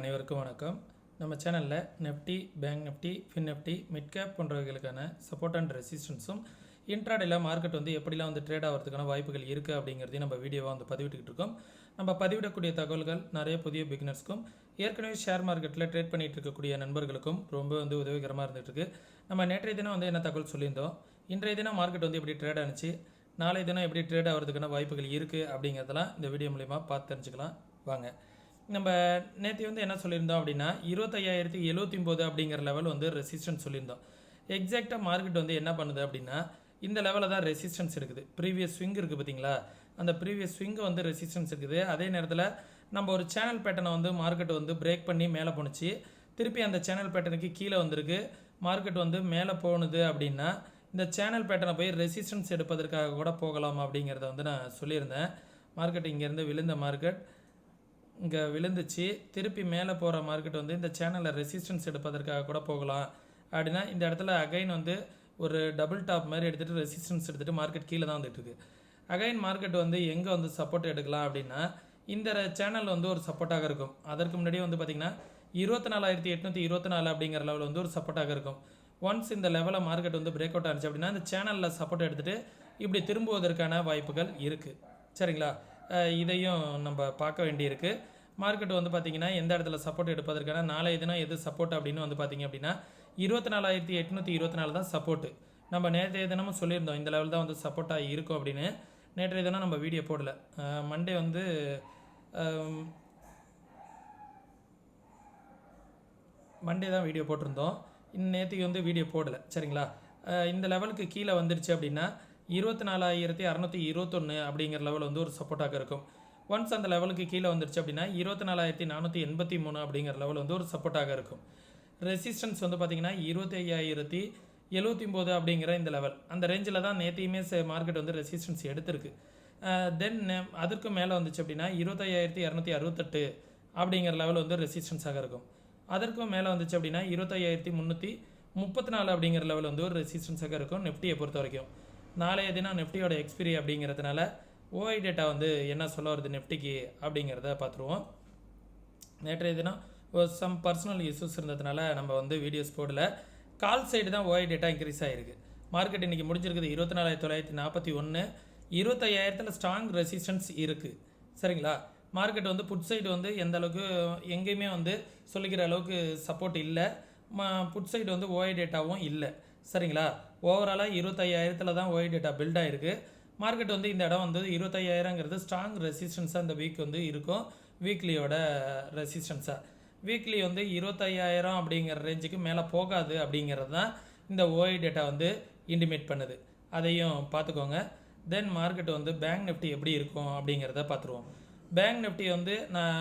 அனைவருக்கும் வணக்கம். நம்ம சேனலில் Nifty, bank Nifty, fin Nifty, mid cap போன்றவைகளுக்கான சப்போர்ட் அண்ட் ரெசிஸ்டன்ஸும் இன்ட்ராடேல மார்க்கெட் எப்படிலாம் ட்ரேட் ஆகிறதுக்கான வாய்ப்புகள் இருக்குது அப்படிங்கிறதையும் நம்ம வீடியோவாக பதிவிட்டுக்கிட்டு இருக்கோம். நம்ம பதிவிடக்கூடிய தகவல்கள் நிறைய புதிய பிகினர்ஸ்க்கும் ஏற்கனவே ஷேர் மார்க்கெட்டில் ட்ரேட் பண்ணிகிட்டு இருக்கக்கூடிய நண்பர்களுக்கும் ரொம்ப உதவிகரமாக இருந்துகிட்ருக்கு. நம்ம நேற்றைய தினம் என்ன தகவல் சொல்லியிருந்தோம், இன்றைய தினம் மார்க்கெட் எப்படி ட்ரேட் ஆனிச்சு, நாளைய தினம் எப்படி ட்ரேட் ஆகிறதுக்கான வாய்ப்புகள் இருக்குது அப்படிங்கிறதெல்லாம் இந்த வீடியோ மூலிமா பார்த்து தெரிஞ்சுக்கலாம் வாங்க. நம்ம நேற்று என்ன சொல்லியிருந்தோம் அப்படின்னா 25,079 அப்படிங்கிற லெவல் ரெசிஸ்டன்ஸ் சொல்லியிருந்தோம். எக்ஸாக்டாக மார்க்கெட் என்ன பண்ணுது அப்படின்னா இந்த லெவலில் தான் ரெசிஸ்டன்ஸ் இருக்குது. ப்ரீவியஸ் ஸ்விங் இருக்குது பார்த்தீங்களா, அந்த ப்ரீவியஸ் ஸ்விங்கு ரெசிஸ்டன்ஸ் இருக்குது. அதே நேரத்தில் நம்ம ஒரு சேனல் பேட்டர்னை மார்க்கெட் பிரேக் பண்ணி மேலே போணுச்சு, திருப்பி அந்த சேனல் பேட்டர்னுக்கு கீழே வந்திருக்கு. மார்க்கெட் மேலே போணுது அப்படின்னா இந்த சேனல் பேட்டர்னை போய் ரெசிஸ்டன்ஸ் எடுப்பதற்காக கூட போகலாம் அப்படிங்கிறத நான் சொல்லியிருந்தேன். மார்க்கெட் இங்கேருந்து விழுந்த மார்க்கெட் இங்கே விழுந்துச்சு, திருப்பி மேலே போகிற மார்க்கெட் இந்த சேனலில் ரெசிஸ்டன்ஸ் எடுப்பதற்காக கூட போகலாம் அப்படின்னா இந்த இடத்துல அகைன் ஒரு டபுள் டாப் மாதிரி எடுத்துகிட்டு ரெசிஸ்டன்ஸ் எடுத்துகிட்டு மார்க்கெட் கீழே தான் வந்துட்டுருக்கு. அகைன் மார்க்கெட் எங்கே சப்போர்ட் எடுக்கலாம் அப்படின்னா இந்த சேனல் ஒரு சப்போர்ட்டாக இருக்கும். அதற்கு முன்னாடியே பார்த்திங்கன்னா 24,824 அப்படிங்கிற லெவல் ஒரு சப்போர்ட்டாக இருக்கும். ஒன்ஸ் இந்த லெவலில் மார்க்கெட் பிரேக் அவுட் ஆனிச்சு அப்படின்னா இந்த சேனலில் சப்போர்ட் எடுத்துகிட்டு இப்படி திரும்புவதற்கான வாய்ப்புகள் இருக்குது. சரிங்களா, இதையும் நம்ம பார்க்க வேண்டியிருக்கு. மார்க்கெட் பார்த்திங்கன்னா எந்த இடத்துல சப்போர்ட் எடுப்பதற்கான நாளைய தினம் எது சப்போர்ட் அப்படின்னு பார்த்திங்க அப்படின்னா 24,824 தான் சப்போர்ட்டு. நம்ம நேற்றைய தினமும் சொல்லியிருந்தோம் இந்த லெவல் தான் சப்போர்ட்டாக இருக்கும் அப்படின்னு. நேற்றைய தினம் நம்ம வீடியோ போடலை, மண்டே மண்டே தான் வீடியோ போட்டிருந்தோம். நேற்றுக்கு வீடியோ போடலை. சரிங்களா, இந்த லெவலுக்கு கீழே வந்துருச்சு அப்படின்னா 24,621 அப்படிங்கிற லெவல் ஒரு சப்போர்ட்டாக இருக்கும். ஒன்ஸ் அந்த லெவலுக்கு கீழே வந்துருச்சு அப்படின்னா 24,483 அப்படிங்கிற லெவல் ஒரு சப்போர்ட்டாக இருக்கும். ரெசிஸ்டன்ஸ் பார்த்திங்கன்னா 25,079 அப்படிங்கிற இந்த லெவல், அந்த ரேஞ்சில் தான் நேற்றையுமே மார்க்கெட் ரெசிஸ்டன்ஸ் எடுத்திருக்கு. தென் அதற்கு மேலே வந்துச்சு அப்படின்னா 25,268 அப்படிங்கிற லெவல் ரெசிஸ்டன்ஸாக இருக்கும். அதற்கும் மேலே வந்துச்சு அப்படின்னா 25,334 அப்படிங்கிற லெவல் ஒரு ரெசிஸ்டன்ஸாக இருக்கும். நிஃப்டியை பொறுத்த வரைக்கும் நாளைய தினம் நிஃப்டியோட எக்ஸ்பிரி அப்படிங்கிறதுனால ஓஐ டேட்டா என்ன சொல்ல வருது நிஃப்டிக்கு அப்படிங்கிறத பார்த்துருவோம். நேற்றைய தினம் சம் பர்சனல் இஷ்யூஸ் இருந்ததுனால நம்ம வீடியோஸ் போடல. கால் சைடு தான் ஓஐ டேட்டா இன்க்ரீஸ் ஆகிருக்கு. மார்க்கெட் இன்றைக்கி முடிஞ்சிருக்குது 24,941, 25,000 ஸ்ட்ராங் ரெசிஸ்டன்ஸ் இருக்குது. சரிங்களா, மார்க்கெட் புட் சைடு எந்த அளவுக்கு எங்கேயுமே சொல்லிக்கிற அளவுக்கு சப்போர்ட் இல்லை. புட் சைடு ஓஐ டேட்டாவும் இல்லை. சரிங்களா, ஓவராலாக 25,000 தான் ஓஐ டேட்டா பில்ட் ஆகிருக்கு. மார்க்கெட் இந்த இடம் 25,000ங்கிறது ஸ்ட்ராங் ரெசிஸ்டன்ஸாக இந்த வீக் இருக்கும். வீக்லியோட ரெசிஸ்டன்ஸாக வீக்லி 25,000 அப்படிங்கிற ரேஞ்சுக்கு மேலே போகாது அப்படிங்கிறது தான் இந்த ஓஐ டேட்டா இன்டிமேட் பண்ணுது. அதையும் பார்த்துக்கோங்க. தென் மார்க்கெட் பேங்க் நிஃப்டி எப்படி இருக்கும் அப்படிங்கிறத பார்த்துருவோம். பேங்க் நிஃப்டி நான்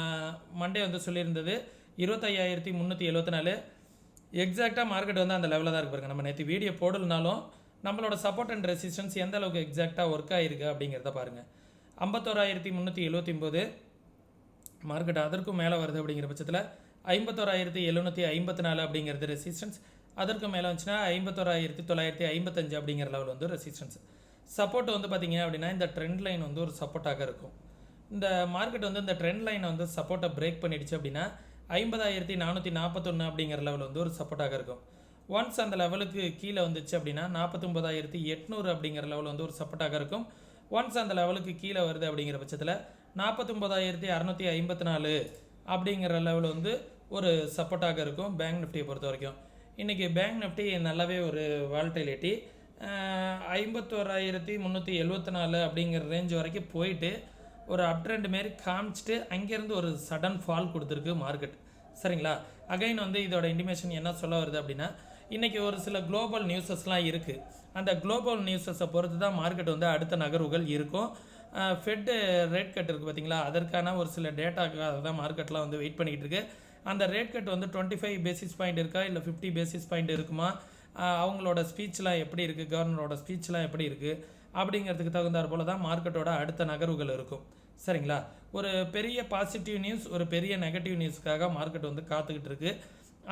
மண்டே சொல்லியிருந்தது 25,374. எக்ஸாக்டாக மார்க்கெட் அந்த லெவலில் தான் இருக்கு. நம்ம நேற்று வீடியோ போடலனாலும் நம்மளோட சப்போர்ட் அண்ட் ரெசிஸ்டன்ஸ் எந்த அளவுக்கு எக்ஸாக்டாக ஒர்க் ஆகிருக்கு அப்படிங்கிறத பாருங்கள். 51,379 மார்க்கெட் அதற்கும் மேலே வருது அப்படிங்கிற பட்சத்தில் 51,754 அப்படிங்கிறது ரெசிஸ்டன்ஸ். அதற்கு மேலே வந்துச்சுன்னா 51,955 அப்படிங்கிற லெவல் ரெசிஸ்டன்ஸ். சப்போர்ட் பார்த்திங்க அப்படின்னா இந்த ட்ரெண்ட் லைன் ஒரு சப்போர்ட்டாக இருக்கும். இந்த மார்க்கெட் இந்த ட்ரெண்ட் லைனை சப்போர்ட்டை பிரேக் பண்ணிடுச்சு அப்படின்னா 50,441 அப்படிங்கிற லெவல் ஒரு சப்போர்ட்டாக இருக்கும். ஒன்ஸ் அந்த லெவலுக்கு கீழே வந்துச்சு அப்படின்னா 49,800 அப்படிங்கிற லெவல் ஒரு சப்போர்ட்டாக இருக்கும். ஒன்ஸ் அந்த லெவலுக்கு கீழே வருது அப்படிங்கிற பட்சத்தில் 49,654 அப்படிங்கிற லெவல் ஒரு சப்போர்ட்டாக இருக்கும் பேங்க் நிஃப்டியை பொறுத்த வரைக்கும். இன்றைக்கி பேங்க் நிஃப்டி நல்லாவே ஒரு வால்டைலிட்டி 51,374 அப்படிங்கிற ரேஞ்ச் வரைக்கும் போயிட்டு ஒரு அப் ட்ரெண்ட் மாரி காமிச்சிட்டு அங்கேருந்து ஒரு சடன் ஃபால் கொடுத்துருக்கு மார்க்கெட். சரிங்களா, அகைன் இதோட இன்டிமேஷன் என்ன சொல்ல வருது அப்படின்னா இன்றைக்கி ஒரு சில குளோபல் நியூஸஸ்லாம் இருக்குது. அந்த குளோபல் நியூஸஸை பொறுத்து தான் மார்க்கெட் அடுத்த நகர்வுகள் இருக்கும். ஃபெட்டு ரேட் கட் இருக்குது பார்த்திங்களா, அதற்கான ஒரு சில டேட்டாக்காக தான் மார்க்கெட்லாம் வெயிட் பண்ணிக்கிட்டு இருக்குது. அந்த ரேட் கட் 25 பேசிஸ் பாயிண்ட் இருக்கா இல்லை 50 பேசிஸ் பாயிண்ட் இருக்குமா, அவங்களோட ஸ்பீச்லாம் எப்படி இருக்குது, கவர்னரோட ஸ்பீச்லாம் எப்படி இருக்குது அப்படிங்கிறதுக்கு தகுந்தாற் போல தான் மார்க்கெட்டோட அடுத்த நகர்வுகள் இருக்கும். சரிங்களா, ஒரு பெரிய பாசிட்டிவ் நியூஸ் ஒரு பெரிய நெகட்டிவ் நியூஸ்க்காக மார்க்கெட் காத்துக்கிட்டு இருக்குது.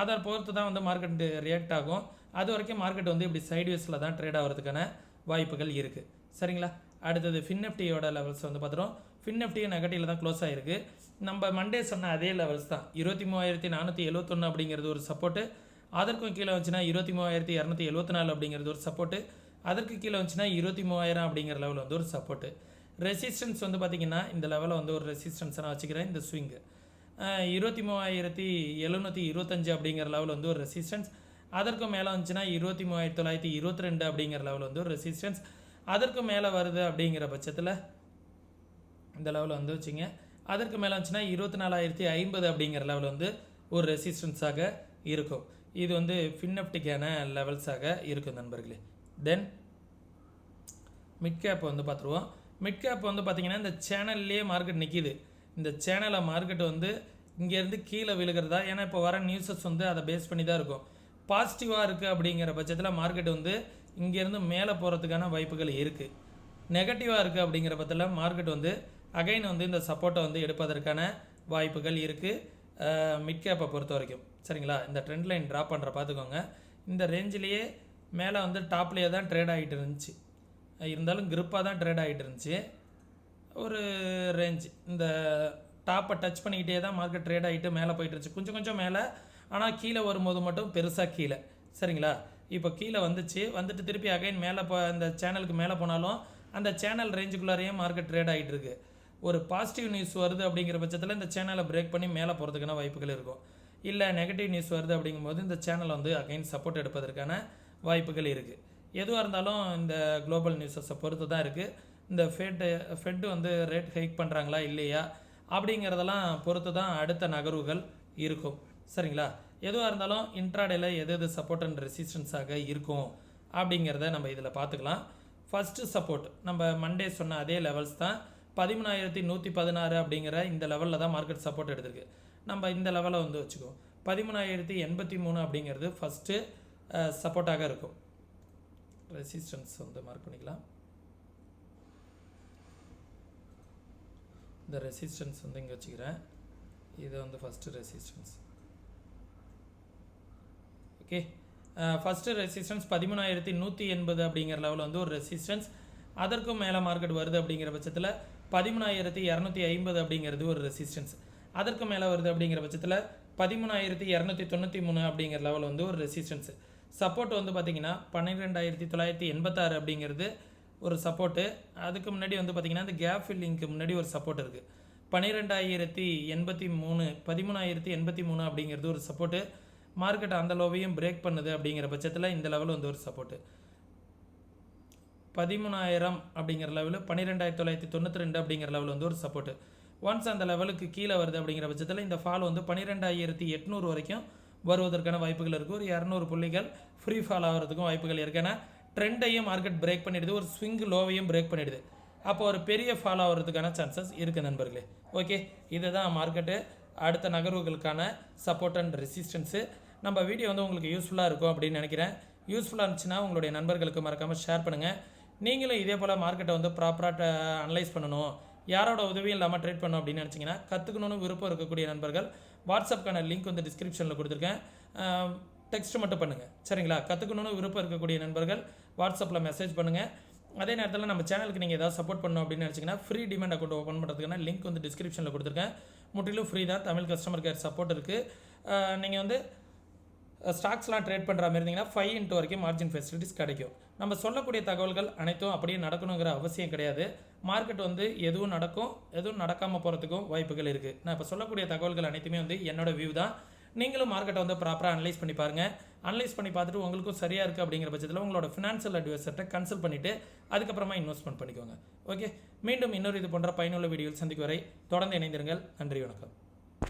அதை பொறுத்து தான் மார்க்கெட் ரியாக்ட் ஆகும். அது வரைக்கும் மார்க்கெட் இப்படி சைட்வேஸில் தான் ட்ரேட் ஆகிறதுக்கான வாய்ப்புகள் இருக்குது. சரிங்களா, அடுத்தது ஃபின் நிஃப்டியோட லெவல்ஸ் பார்த்துட்டோம். ஃபின் நிஃப்டியும் நெகட்டிவில் தான் க்ளோஸ் ஆகிருக்கு. நம்ம மண்டே சொன்ன அதே லெவல்ஸ் தான். 23,471 அப்படிங்கிறது ஒரு சப்போர்ட்டு. அதற்கும் கீழே வந்துச்சுன்னா 23,274 அப்படிங்கிறது ஒரு சப்போர்ட்டு. அதற்கு கீழே வந்துச்சுன்னா 23,000 அப்படிங்கிற லெவல் வந்து ஒரு சப்போர்ட்டு. ரெசிஸ்டன்ஸ் வந்து பார்த்திங்கன்னா இந்த லெவலில் வந்து ஒரு ரெசிஸ்டன்ஸை நான் வச்சுக்கிறேன். இந்த ஸ்விங்கு 23,725 அப்படிங்கிற லெவல் வந்து ஒரு ரெசிஸ்டன்ஸ். அதற்கும் மேலே வந்துச்சுன்னா 23,922 அப்படிங்கிற லெவல் வந்து ஒரு ரெசிஸ்டன்ஸ். அதற்கும் மேலே வருது அப்படிங்கிற பட்சத்தில் இந்த லெவலில் வந்து வச்சுங்க. அதற்கு மேலே வந்துச்சுன்னா 24,050 அப்படிங்கிற லெவல் வந்து ஒரு ரெசிஸ்டன்ஸாக இருக்கும். இது வந்து ஃபின்னிஃப்டிக்கான லெவல்ஸாக இருக்கும் நண்பர்களே. தென் மிட் கேப் வந்து பார்த்துருவோம். மிட் கேப் வந்து பார்த்திங்கன்னா இந்த சேனல்லே மார்க்கெட் நிற்கிது. இந்த சேனலை மார்க்கெட் வந்து இங்கேருந்து கீழே விழுகிறதா, ஏன்னா இப்போ வர நியூஸஸ் வந்து அதை பேஸ் பண்ணி தான் இருக்கும். பாசிட்டிவாக இருக்குது அப்படிங்கிற பட்சத்தில் மார்க்கெட் வந்து இங்கேருந்து மேலே போகிறதுக்கான வாய்ப்புகள் இருக்குது. நெகட்டிவாக இருக்குது அப்படிங்கிற பட்சத்தில் மார்க்கெட் வந்து அகைன் வந்து இந்த சப்போர்ட்டை வந்து எடுப்பதற்கான வாய்ப்புகள் இருக்குது மிட் கேப்பை பொறுத்த வரைக்கும். சரிங்களா? இந்த ட்ரெண்ட் லைன் ட்ராப் பண்ணுற பார்த்துக்கோங்க. இந்த ரேஞ்சிலேயே மேலே வந்து டாப்லேயே தான் ட்ரேட் ஆகிட்டு இருந்துச்சு. இருந்தாலும் grip-ஆ தான் ட்ரேட் ஆகிட்டு இருந்துச்சு. ஒரு ரேஞ்ச் இந்த டாப்பை டச் பண்ணிக்கிட்டே தான் மார்க்கெட் ட்ரேட் ஆகிட்டு மேலே போயிட்டு இருந்துச்சு. கொஞ்சம் கொஞ்சம் மேலே, ஆனால் கீழே வரும்போது மட்டும் பெருசாக கீழே. சரிங்களா? இப்போ கீழே வந்துட்டு திருப்பி அகைன் மேலே இந்த சேனலுக்கு மேலே போனாலும் அந்த சேனல் ரேஞ்சுக்குள்ளாரையே மார்க்கெட் ட்ரேட் ஆகிட்டு இருக்கு. ஒரு பாசிட்டிவ் நியூஸ் வருது அப்படிங்கிற பட்சத்தில் இந்த சேனலை பிரேக் பண்ணி மேலே போகிறதுக்கான வாய்ப்புகள் இருக்கும். இல்லை நெகட்டிவ் நியூஸ் வருது அப்படிங்கும்போது இந்த சேனல் வந்து அகைன் சப்போர்ட் எடுப்பதற்கான வாய்ப்புகள் இருக்குது. எதுவாக இருந்தாலும் இந்த குளோபல் நியூஸஸை பொறுத்து தான் இருக்குது. இந்த ஃபெட் வந்து ரேட் ஹைக் பண்ணுறாங்களா இல்லையா அப்படிங்கிறதெல்லாம் பொறுத்து தான் அடுத்த நகர்வுகள் இருக்கும். சரிங்களா? எதுவாக இருந்தாலும் இன்ட்ராடேல எது சப்போர்ட் அண்ட் ரெசிஸ்டன்ஸாக இருக்கும் அப்படிங்கிறத நம்ம இதில் பார்த்துக்கலாம். ஃபஸ்ட்டு சப்போர்ட் நம்ம மண்டே சொன்ன அதே லெவல்ஸ் தான். 13,116 அப்படிங்கிற இந்த லெவலில் தான் மார்க்கெட் சப்போர்ட் எடுத்திருக்கு. நம்ம இந்த லெவலை வந்து வச்சுக்குவோம். 13,083 அப்படிங்கிறது ஃபஸ்ட்டு சப்போர்ட்டாக இருக்கும். ரெசிஸ்டன்ஸ் வந்து மார்க் பண்ணிக்கலாம். இந்த ரெசிஸ்டன்ஸ் வந்து இங்கே வச்சுக்கிறேன். இது வந்து first resistance. Okay, first resistance 13,180 அப்படிங்கிற லெவல் வந்து ஒரு ரெசிஸ்டன்ஸ். அதற்கும் மேலே மார்க்கெட் வருது அப்படிங்கிற பட்சத்தில் 13,250 அப்படிங்கிறது ஒரு ரெசிஸ்டன்ஸ். அதற்கு மேலே வருது அப்படிங்கிற பட்சத்தில் 13,293 அப்படிங்கிற லெவல் வந்து ஒரு ரெசிஸ்டன்ஸு. சப்போர்ட் வந்து பார்த்திங்கன்னா 12,986 அப்படிங்கிறது ஒரு சப்போர்ட்டு. அதுக்கு முன்னாடி வந்து பார்த்திங்கன்னா இந்த கேப் ஃபில்லிங்க்கு முன்னாடி ஒரு சப்போர்ட் இருக்குது. 12,083 13,083 அப்படிங்கிறது ஒரு சப்போர்ட்டு. மார்க்கெட் அந்த லோவையும் பிரேக் பண்ணுது அப்படிங்கிற பட்சத்தில் இந்த லெவல் வந்து ஒரு சப்போர்ட்டு. 13,000 அப்படிங்கிற லெவலு 12,992 அப்படிங்கிற லெவல் வந்து ஒரு சப்போர்ட்டு. ஒன்ஸ் அந்த லெவலுக்கு கீழே வருது அப்படிங்கிற பட்சத்தில் இந்த ஃபால் வந்து 12,800 வரைக்கும் வருவதற்கான வாய்ப்புகள் இருக்குது. ஒரு 200 புள்ளிகள் ஃப்ரீ ஃபால் ஆகிறதுக்கும் வாய்ப்புகள் இருக்குது. ஏன்னா ட்ரெண்டையும் மார்க்கெட் பிரேக் பண்ணிடுது, ஒரு ஸ்விங் லோவையும் பிரேக் பண்ணிடுது. அப்போ ஒரு பெரிய ஃபால் ஆகிறதுக்கான சான்சஸ் இருக்குது நண்பர்களே. ஓகே, இதுதான் மார்க்கெட்டு அடுத்த நகர்வுகளுக்கான சப்போர்ட் அண்ட் ரெசிஸ்டன்ஸு. நம்ம வீடியோ வந்து உங்களுக்கு யூஸ்ஃபுல்லாக இருக்கும் அப்படின்னு நினைக்கிறேன். யூஸ்ஃபுல்லாக இருந்துச்சுன்னா உங்களுடைய நண்பர்களுக்கு மறக்காமல் ஷேர் பண்ணுங்கள். நீங்களும் இதே போல் மார்க்கெட்டை வந்து ப்ராப்பராக அனலைஸ் பண்ணணும், யாரோட உதவியும் இல்லாமல் ட்ரேட் பண்ணணும் அப்படின்னு நினச்சிங்கன்னா, கற்றுக்கணும்னு விருப்பம் இருக்கக்கூடிய நண்பர்கள் வாட்ஸ்அப்க்கான லிங்க் வந்து டிஸ்கிரிப்ஷனில் கொடுத்துருக்கேன். டெக்ஸ்ட் மட்டும் பண்ணுங்கள். சரிங்களா? கற்றுக்கணும்னு விருப்பம் இருக்கக்கூடிய நண்பர்கள் வாட்ஸ்அப்பில் மெசேஜ் பண்ணுங்கள். அதே நேரத்தில் நம்ம சேனலுக்கு நீங்கள் ஏதாவது சப்போர்ட் பண்ணணும் அப்படின்னு நினச்சிங்கன்னா ஃப்ரீ டிமெண்ட் அக்கௌண்ட் ஓப்பன் பண்ணுறதுக்கான லிங்க் வந்து டிஸ்கிரிப்ஷனில் கொடுத்துருக்கேன். முற்றிலும் ஃப்ரீ தான். தமிழ் கஸ்டமர் கேர் சப்போர்ட் இருக்குது. நீங்கள் வந்து ஸ்டாக்ஸ்லாம் ட்ரேட் பண்ணுற மாதிரி இருந்தீங்கன்னா 5x வரைக்கும் மார்ஜின் ஃபெசிலிட்டிஸ் கிடைக்கும். நம்ம சொல்லக்கூடிய தகவல்கள் அனைத்தும் அப்படியே நடக்கணுங்கிற அவசியம் கிடையாது. மார்க்கெட் வந்து எதுவும் நடக்கும், எதுவும் நடக்காமல் போகிறதுக்கும் வாய்ப்புகள் இருக்குது. நான் இப்போ சொல்லக்கூடிய தகவல்கள் அனைத்துமே வந்து என்னோட வியூ தான். நீங்களும் மார்க்கெட்டை வந்து ப்ராப்பராக அனலைஸ் பண்ணி பாருங்கள். அனலைஸ் பண்ணி பார்த்துட்டு உங்களுக்கும் சரியாக இருக்குது அப்படிங்கிற பட்சத்தில் உங்களோட ஃபினான்ஷியல் அட்வைசர்கிட்ட கன்சல்ட் பண்ணிவிட்டு அதுக்கப்புறமா இன்வெஸ்ட்மெண்ட் பண்ணிக்கோங்க. ஓகே, மீண்டும் இன்னொரு இது போன்ற பயனுள்ள வீடியோவில் சந்திக்கும் வரை தொடர்ந்து இணைந்திருங்கள். நன்றி, வணக்கம்.